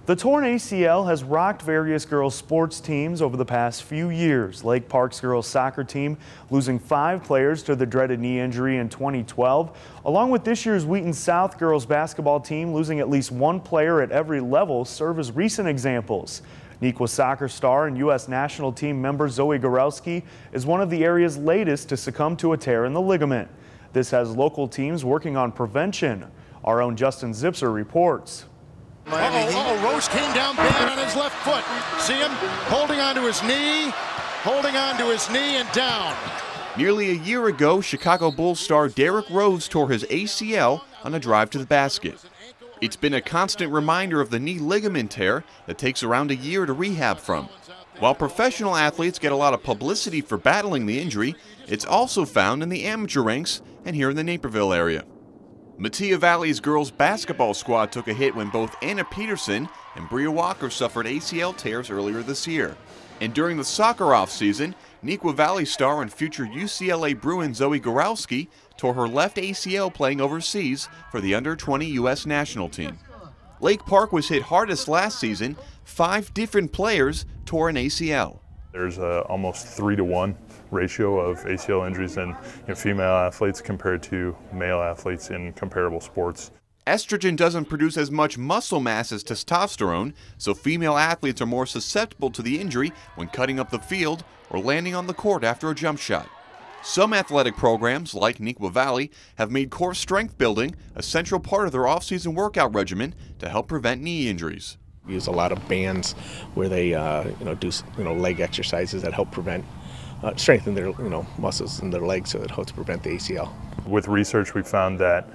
The torn ACL has rocked various girls' sports teams over the past few years. Lake Park's girls' soccer team losing 5 players to the dreaded knee injury in 2012, along with this year's Wheaton South girls' basketball team losing at least 1 player at every level, serve as recent examples. Nequa soccer star and U.S. national team member Zoe Gorelski is one of the area's latest to succumb to a tear in the ligament. This has local teams working on prevention. Our own Justin Zipser reports. Rose came down bad on his left foot. See him holding onto his knee and down. Nearly a year ago, Chicago Bulls star Derrick Rose tore his ACL on a drive to the basket. It's been a constant reminder of the knee ligament tear that takes around a year to rehab from. While professional athletes get a lot of publicity for battling the injury, it's also found in the amateur ranks and here in the Naperville area. Metea Valley's girls basketball squad took a hit when both Anna Peterson and Bria Walker suffered ACL tears earlier this year. And during the soccer offseason, Nequa Valley star and future UCLA Bruin Zoe Gorelski tore her left ACL playing overseas for the under-20 U.S. national team. Lake Park was hit hardest last season. 5 different players tore an ACL. There's almost 3-to-1 ratio of ACL injuries in female athletes compared to male athletes in comparable sports. Estrogen doesn't produce as much muscle mass as testosterone, so female athletes are more susceptible to the injury when cutting up the field or landing on the court after a jump shot. Some athletic programs, like Nequa Valley, have made core strength building a central part of their off-season workout regimen to help prevent knee injuries. We use a lot of bands where they do leg exercises that help strengthen their muscles in their legs, so it helps prevent the ACL. With research, we found that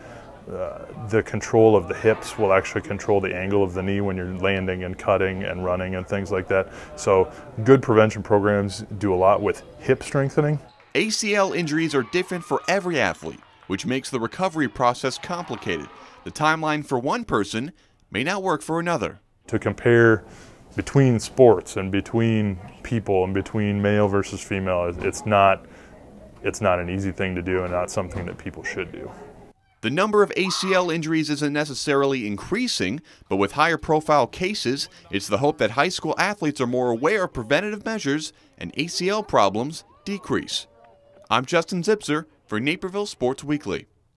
the control of the hips will actually control the angle of the knee when you're landing and cutting and running and things like that. So good prevention programs do a lot with hip strengthening. ACL injuries are different for every athlete, which makes the recovery process complicated. The timeline for one person may not work for another. To compare between sports and between people and between male versus female, it's not an easy thing to do and not something that people should do. The number of ACL injuries isn't necessarily increasing, but with higher profile cases, it's the hope that high school athletes are more aware of preventative measures and ACL problems decrease. I'm Justin Zipser for Naperville Sports Weekly.